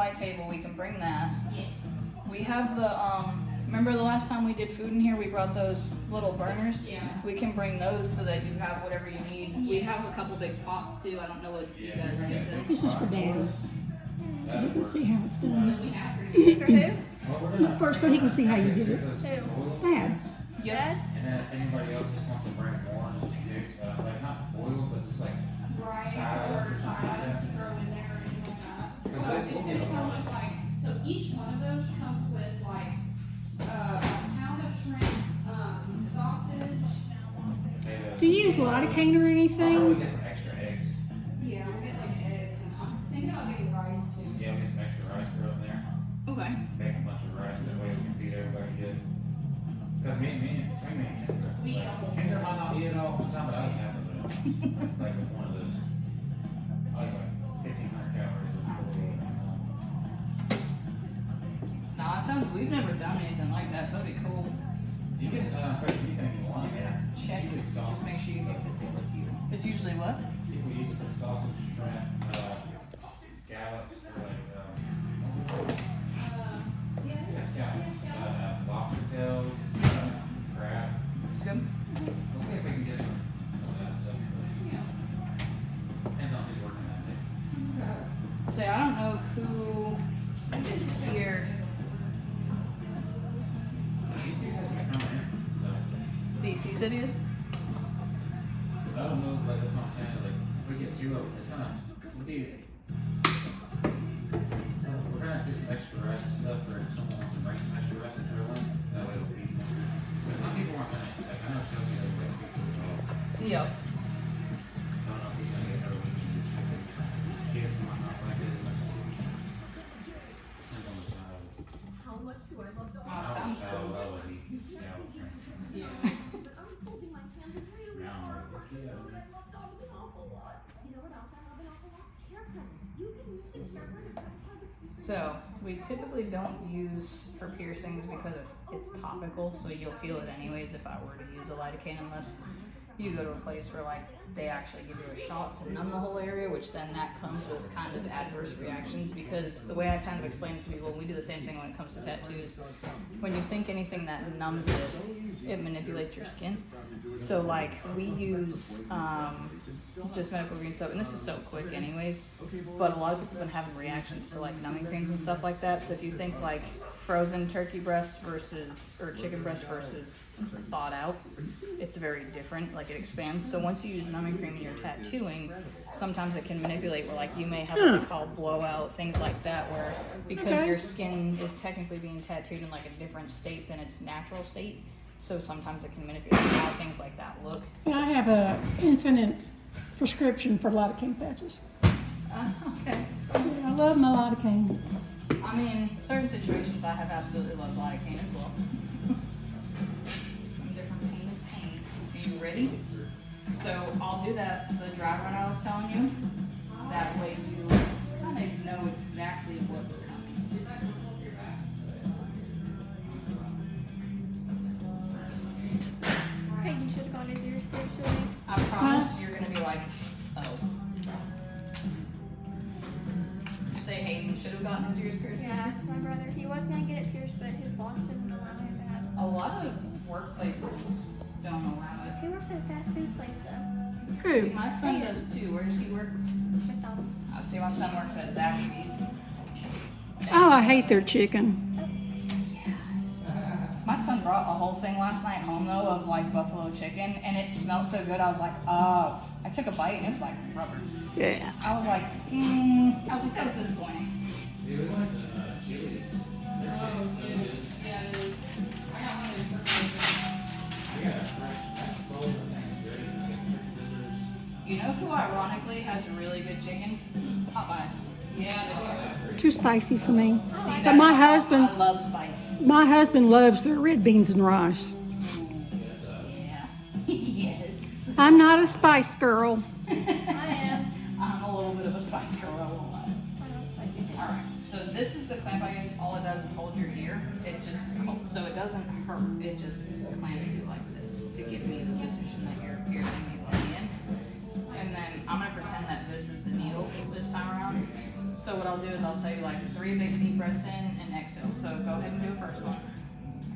light table, we can bring that. Yes. We have the, remember the last time we did food in here, we brought those little burners? Yeah. We can bring those so that you have whatever you need. We have a couple big pots too. I don't know what you guys are into. This is for Daddy. So he can see how it's done. For who? First, so he can see how you did it. Who? Dad. Yep. And then if anybody else just wants to bring more, just do, like not oil, but just like Rice salad or or something like sides that. throw in there or anything like that. So Because it's gonna come with like, so each one of those comes with like a pound of shrimp, sausage. Do you use lidocaine or I'll probably anything? get some extra eggs. Yeah, we'll get like eggs and I'm thinking about getting rice too. Yeah, we'll get some extra rice thrown in there. Okay. Make a bunch of rice, that way we can feed everybody good. Because me and Kendra, We eat a whole Kendra might not eat it all the time, but I eat half of it. It's like one of those. I like 1,500 calories of protein. Nah, it sounds, we've never done anything like that, so that'd be cool. You can put anything you want in there. Check it. Usually Just sausage. make sure you get the thing with you. It's usually what? People use it for sausage, shrimp, scallops, or like, yeah, scallops, lobster tails, crab. It's good. Let's see if we can get some of that stuff. Depends on who's working that day. Say, I don't know who is here. DC said he's coming in, DC said he is? so I don't know, like, that's what I'm saying, like, if we get two of them, it's gonna, it'll be, we're gonna have to do some extra rice and stuff, or if someone wants to bring some extra rice and throw in, that way it'll be more. But some people aren't gonna, like, I know Shelby does like people as well. Yep. I don't know if he's gonna get her weekend chicken. Kids might not like it as much. Depends on the style. How much do I love dogs? Oh, sounds cool. I would eat scallops, right? Yeah. But I'm folding my hands really Yeah. hard. But I love dogs an awful lot. You know what else I love an awful lot? Hair cutting. You can use the hair cutting for So we typically don't use for piercings because it's topical, so you'll feel it anyways if I were to use a lidocaine, unless you go to a place where like they actually give you a shot to numb the whole area, which then that comes with kind of adverse reactions, because the way I kind of explain it to people, we do the same thing when it comes to tattoos. When you think anything that numbs it, it manipulates your skin. So like we use just medical green soap, and this is so quick anyways, but a lot of people have been having reactions to like numbing creams and stuff like that. So if you think like frozen turkey breast or chicken breast versus thawed out, it's very different, like it expands. So once you use numbing cream and you're tattooing, sometimes it can manipulate where like you may have what they call blowout, things like that, where because your skin is technically being tattooed in like a different state than its natural state, so sometimes it can manipulate how things like that look. I have a infinite prescription for lidocaine patches. Okay. I love my lidocaine. I mean, certain situations I have absolutely loved lidocaine as well. Some different pain is pain. Are you ready? So I'll do the dry run I was telling you. That way you kind of know exactly what's coming. Hey, you should have gone to your spiritual. I promise you're gonna be like, oh. You say Hayden should have gotten his ears pierced? Yeah, it's my brother. He was gonna get it pierced, but his boss didn't allow him to have it. A lot of workplaces don't allow it. He works at a fast food place though. See, Who? my son does too. Where does he work? McDonald's. I see my son works at Zaxby's. Oh, I hate their chicken. My son brought a whole thing last night home though of like buffalo chicken, and it smelled so good. I was like, oh. I took a bite and it was like rubber. Yeah. I was like, that was disappointing. Dude, we went to Chili's. Yeah, it is. I got one of these. We got a fresh frozen thing. You know who ironically has really good chicken? Popeyes. Yeah, they do. Too spicy for me. See, But that's my why husband, I love spice. my husband loves their red beans and rice. Yeah. Yes. I'm not a spice girl. I am. I'm a little bit of a spice girl, I won't lie. I know it's spicy. Alright, so this is the clamp I use. All it does is hold your ear. It just, so it doesn't hurt. It just clamps you like this to give me the position that your piercing needs to be in. And then I'm going to pretend that this is the needle this time around. So what I'll do is I'll tell you like 3 big deep breaths in and exhale. So go ahead and do the first one.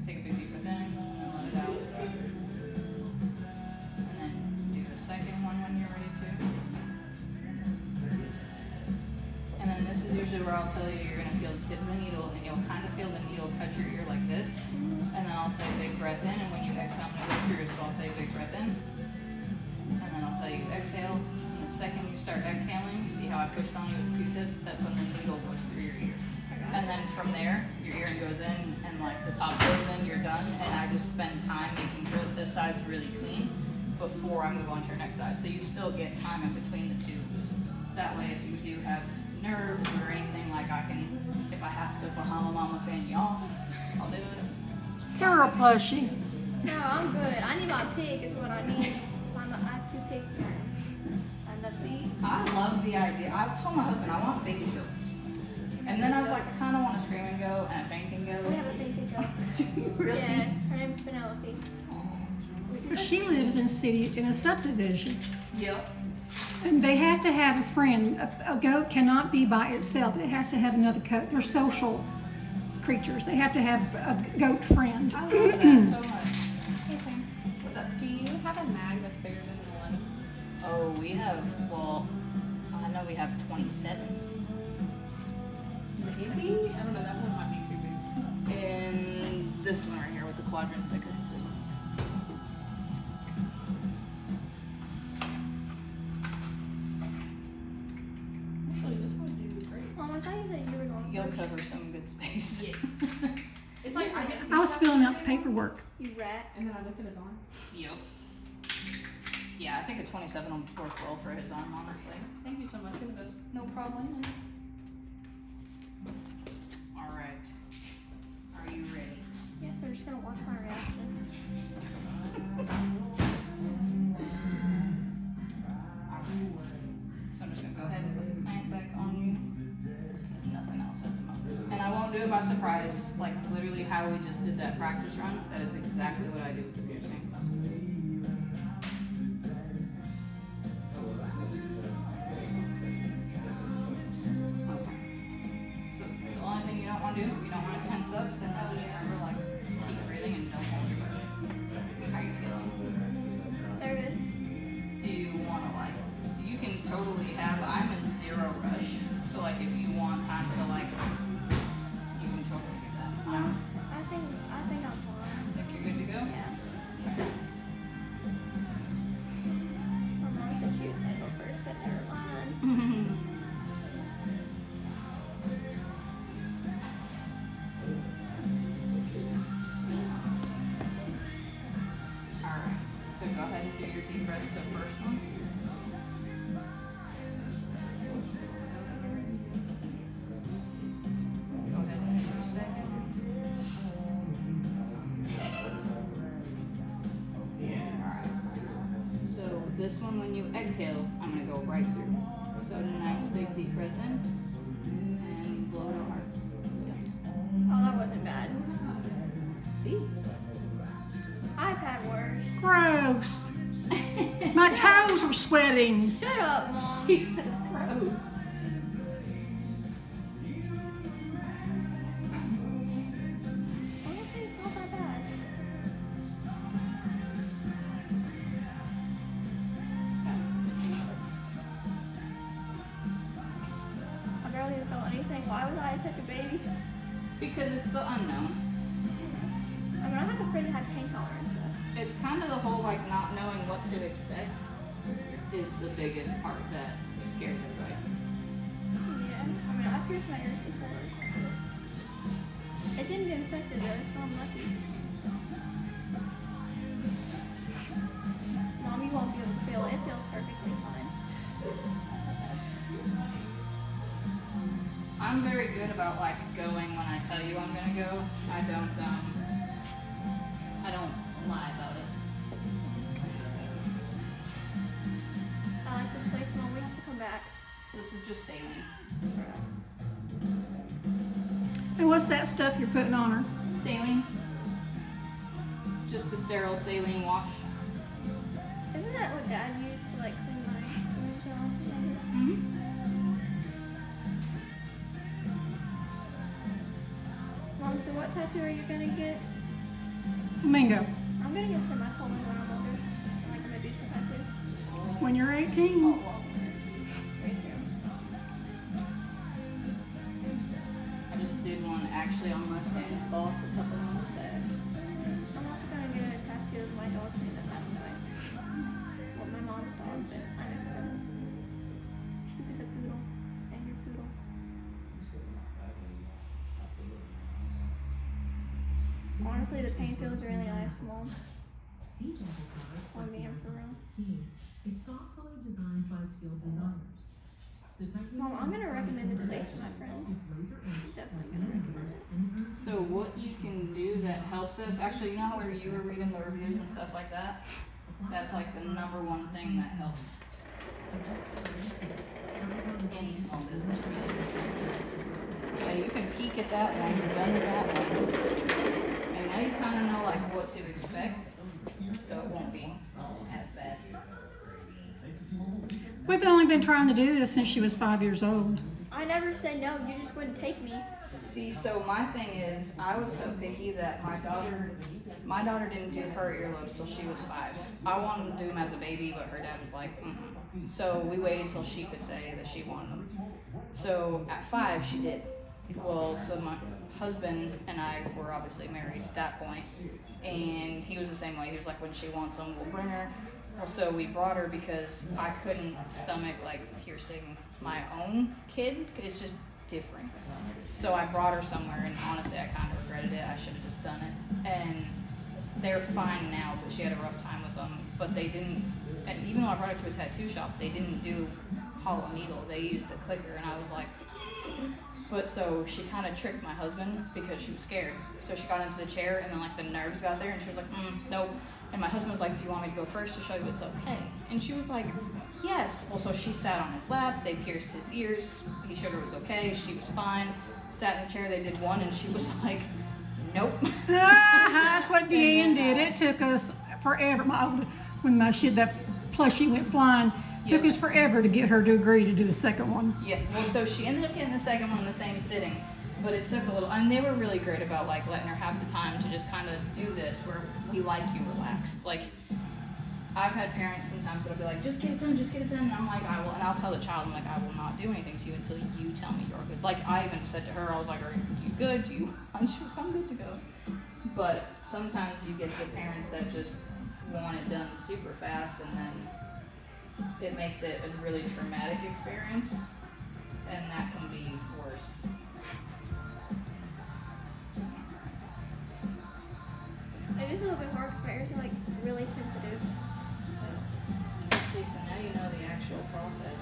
Take a big deep breath in and then let it out. And then do the second one when you're ready to. And then this is usually where I'll tell you you're gonna feel the tip of the needle and you'll kind of feel the needle touch your ear like this. And then I'll say big breath in, and when you exhale, I'm gonna go through. So I'll say big breath in. And then I'll tell you exhale. And the second you start exhaling, you see how I pushed on you with Q-tips? That's when the needle goes through your ear. And then from there, your ear goes in, and like the top goes in, you're done. And I just spend time making sure that this side's really clean before I move on to your next side. So you still get time in between the two. That way, if you do have nerves or anything, like I can, if I have to Bahama Mama fan you off, I'll do it. You're a plushie. No, I'm good. I need my pig is what I need. I have 2 pigs here. And the feet. I love the idea. I told my husband I want baby goats. And then I was like, I kind of want a screaming goat and a fainting goat. We have a fainting goat. Do you really? Yes, her name's Penelope. She lives in a subdivision. Yep. And they have to have a friend. A goat cannot be by itself. It has to have another goat. They're social creatures. They have to have a goat friend. I love that so much. Hey Sam, What's up? do you have a mag that's bigger than the one? Oh, we have, well, I know we have 27s. Maybe? I don't know, that one might be too big. And this one right here with the quadrant sticker. This one. Actually, this would do great. Mom, I thought you said you were going You'll first. cover some good space. Yes. It's like I get I was filling out the paperwork. You rat. and then I looked at his arm. Yep. Yeah, I think a 27 will work well for his arm, honestly. Thank you so much. You're the best. No problem. All right. Are you ready? Yes, I'm just gonna watch my reaction. So I'm just gonna go ahead and put the clamp back on you. Nothing else at the moment. And I won't do it by surprise. Like literally how we just did that practice run. That is exactly what I do with the piercing. Okay. So the only thing you don't want to do, you don't want to tense up, then that just remember like keep breathing and don't hold your breath. How are you feeling? Nervous. Do you want to like, you can totally have, I'm in 0 rush, so like if you want time to like, you can totally do that. I think I'm fine. Think you're good to go? Yeah. My mom said she was gonna go first, but never mind. Alright, so go ahead and do your deep breaths the first one. Go ahead and do the second. Alright. So this one, when you exhale, I'm gonna go right through. So nice big deep breath in and blow it out hard. Oh, that wasn't bad. See? I've had worse. Gross. My toes were sweating. Shut up, Mom. Jesus, gross. Honestly, it's not that bad. I barely even felt anything. Why would I touch a baby? Because it's the unknown. I mean, I have a pretty high pain tolerance. So. It's kind of the whole like not knowing what to expect is the biggest part that scares everybody. Yeah. I mean, I've pierced my ears before. It didn't get infected though, so I'm lucky. Mom, you won't be able to feel it. It feels perfectly fine. I'm very good about like going when I tell you I'm gonna go. I don't lie about it. I like this place, Mom. We have to come back. So this is just saline. And what's that stuff you're putting on her? Saline. Just a sterile saline wash. Isn't that what Dad used to like clean my wounds when I was younger? Mm-hmm. Mom, so what tattoo are you gonna get? Mingo. I'm gonna get semicolon when I'm older. Like I'm gonna do some tattoo. When you're 18. Right here. I just did one actually on my Santa's boss a couple months back. I'm also gonna get a tattoo of my dog name that passed away. Well, my mom's dog, but I miss him. He was a poodle. Standard poodle. Honestly, the paint feels really nice, Mom. DJ Guitar On me, I'm for real. 16 is thoughtfully designed by skilled designers. The technique Mom, I'm gonna recommend this place to my friends. is laser etched Definitely gonna recommend it. and So what you can do that helps us, actually, you know how where you were reading the reviews and stuff like that? That's like the number one thing that helps any small business really. So you can peek at that one, you're done with that one. And now you kind of know like what to expect, so it won't be as bad. We've only been trying to do this since she was 5 years old. I never said no, you just wouldn't take me. See, so my thing is, I was so picky that my daughter didn't do her earlobes till she was 5. I wanted to do them as a baby, but her dad was like, mm-mm. So we waited till she could say that she wanted them. So at 5, she did. Well, so my husband and I were obviously married at that point, and he was the same way. He was like, when she wants them, we'll bring her. Well, so we brought her because I couldn't stomach like piercing my own kid. It's just different. So I brought her somewhere, and honestly, I kind of regretted it. I should have just done it. And they're fine now, but she had a rough time with them. But they didn't, and even though I brought her to a tattoo shop, they didn't do hollow needle. They used a clicker, and I was like, but so she kind of tricked my husband because she was scared. So she got into the chair, and then like the nerves got there, and she was like, nope. And my husband was like, do you want me to go first to show you it's okay? And she was like, yes. Well, so she sat on his lap, they pierced his ears, he showed her it was okay, she was fine. Sat in the chair, they did one, and she was like, nope. That's what Deanne did. It took us forever. When that plushie went flying, took us forever to get her to agree to do a second one. Yeah, well, so she ended up getting the second one in the same sitting, but it took a little, and they were really great about like letting her have the time to just kind of do this where we like you relaxed. Like, I've had parents sometimes that'll be like, just get it done, and I'm like, I will, and I'll tell the child, I'm like, I will not do anything to you until you tell me you're good. Like, I even said to her, I was like, are you good? And she was like, I'm good to go. But sometimes you get the parents that just want it done super fast, and then it makes it a really traumatic experience, and that can be worse. It is a little bit hard because my ears are like really sensitive. See, so now you know the actual process.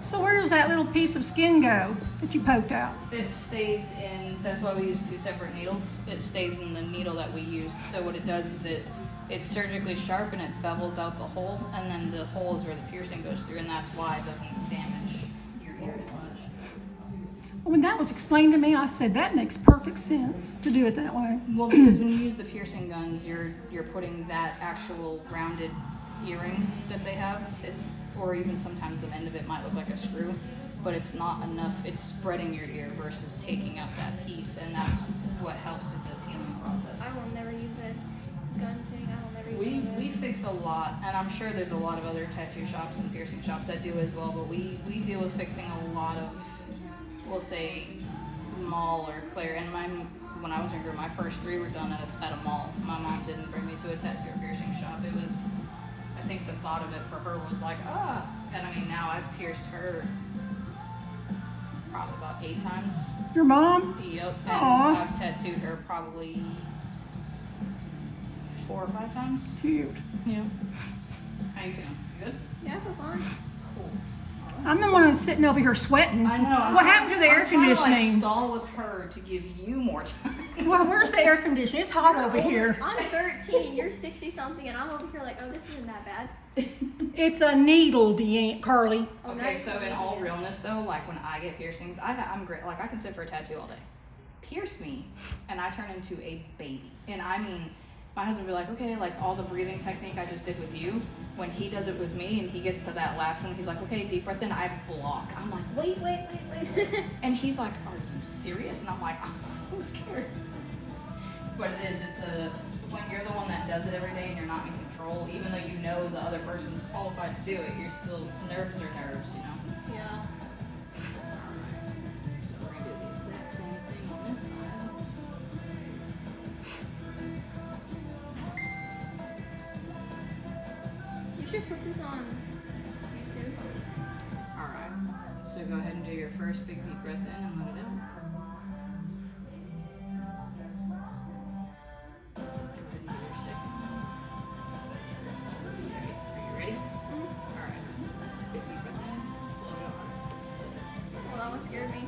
So where does that little piece of skin go that you poked out? It stays in, that's why we use 2 separate needles. It stays in the needle that we used. So what it does is it's surgically sharp and it bevels out the hole, and then the hole is where the piercing goes through, and that's why it doesn't damage your ear as much. When that was explained to me, I said that makes perfect sense to do it that way. Well, because when you use the piercing guns, you're putting that actual rounded earring that they have. Or even sometimes the end of it might look like a screw, but it's not enough. It's spreading your ear versus taking out that piece, and that's what helps with this healing process. I will never use a gun thing. I will never use it. We fix a lot, and I'm sure there's a lot of other tattoo shops and piercing shops that do as well, but we deal with fixing a lot of, we'll say, mall or clear. And when I was younger, my first 3 were done at a mall. My mom didn't bring me to a tattoo or piercing shop. It was, I think the thought of it for her was like, and I mean, now I've pierced her probably about 8 times. Your mom? Yep, and Aw. I've tattooed her probably 4 or 5 times. Cute. Yeah. How you feeling? You good? Yeah, I feel fine. Cool. I'm the one who's sitting over here sweating. I know. What happened to the air I'm trying to, conditioning? like, stall with her to give you more time. Well, where's the air conditioning? It's hot over here. I'm 13, you're 60 something, and I'm over here like, oh, this isn't that bad. It's a needle, Carly. Oh, Okay, nice. so in all realness though, like when I get piercings, I'm great. Like I can sit for a tattoo all day. Pierce me, and I turn into a baby. And I mean, my husband would be like, okay, like all the breathing technique I just did with you, when he does it with me and he gets to that last one, he's like, okay, deep breath in, I block. I'm like, wait. And he's like, are you serious? serious? And I'm like, I'm so scared. But it is, when you're the one that does it every day and you're not in control, even though you know the other person's qualified to do it, you're still, nerves are nerves, you know? Yeah. So we're gonna do the exact same thing on this side. You should put this on YouTube. Alright, so go ahead and do your first big deep breath in and let it out. Go ahead and do your second. Okay, are you ready? Alright, big deep breath in, blow it out. Well, that one scared me.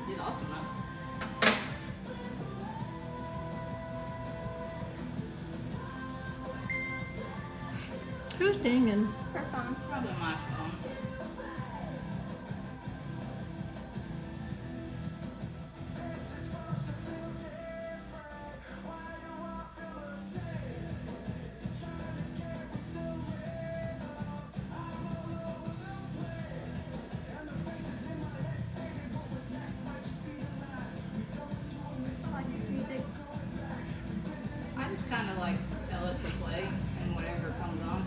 You did awesome though. Who's dinging? For fun. Probably my phone. I like this music. I just kind of like tell it to play and whatever comes on.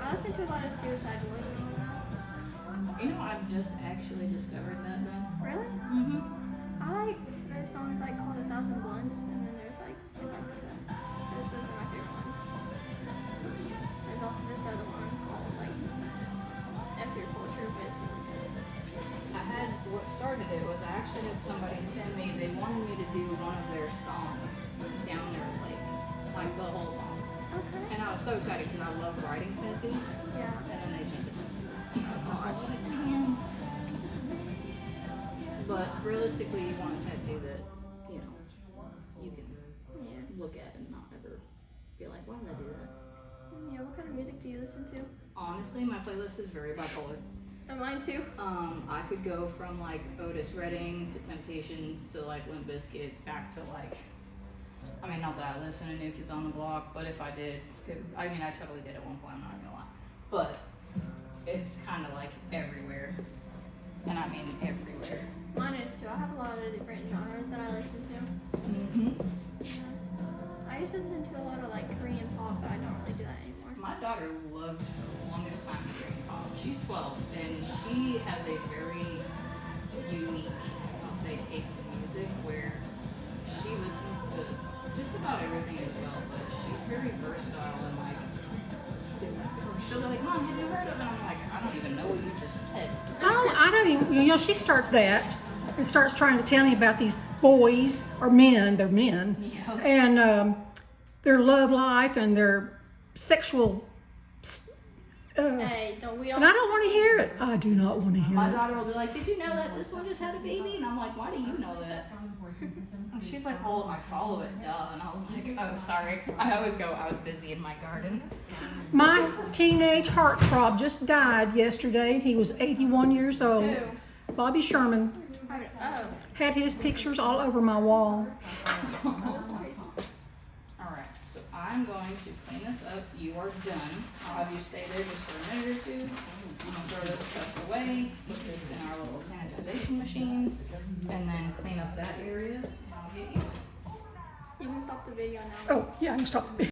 I listen to a lot of Suicide Boys and all that. You know, I've just actually discovered that though. Really? Mm-hmm. I like their songs like called 1,000 Blunts, and then there's like I like that. Those are my favorite ones. There's also this other one called like F Your Culture, but it's really good. What started it was I actually had somebody send me, they wanted me to do one of their songs down their lake, like the whole song. Okay. And I was so excited because I love writing tattoos. Yeah. And then they changed it. Oh, I was like, man. But realistically, you want a tattoo that, you know, you can Yeah. look at and not ever be like, why did I do that? Yeah. What kind of music do you listen to? Honestly, my playlist is very bipolar. And mine too. I could go from like Otis Redding to Temptations to like Limp Bizkit back to like, I mean, not that I listen to New Kids on the Block, but if I did, I mean, I totally did at one point, I'm not gonna lie. But it's kind of like everywhere. And I mean everywhere. Mine is too. I have a lot of different genres that I listen to. Mm-hmm. I used to listen to a lot of like Korean pop, but I don't really do that anymore. My daughter loves for the longest time Korean pop. She's 12 and she has a very unique, I'll say, taste in music where she listens to just about everything as well, but she's very versatile and like, she'll be like, Mom, have you heard of it? And I'm like, I don't even know what you just said. I don't even, you know, she starts that and starts trying to tell me about these boys or men, they're men, Yeah. and their love life and their sexual, Hey, don't we and I don't want to hear it. I do not want to hear My it. daughter will be like, did you know that this one just had a baby? And I'm like, why do you know that? And she's like, well, I follow it, duh. And I was like, oh, sorry. I always go, I was busy in my garden. My teenage heartthrob just died yesterday. He was 81 years old. Who? Bobby Sherman Oh. had his pictures all over my wall. Alright, so I'm going to clean this up. You are done. I'll have you stay there just for a minute or two. I'm going to throw this stuff away, put this in our little sanitization machine, and then clean up that area. And I'll get you. You can stop the video now. Oh, yeah, I can stop the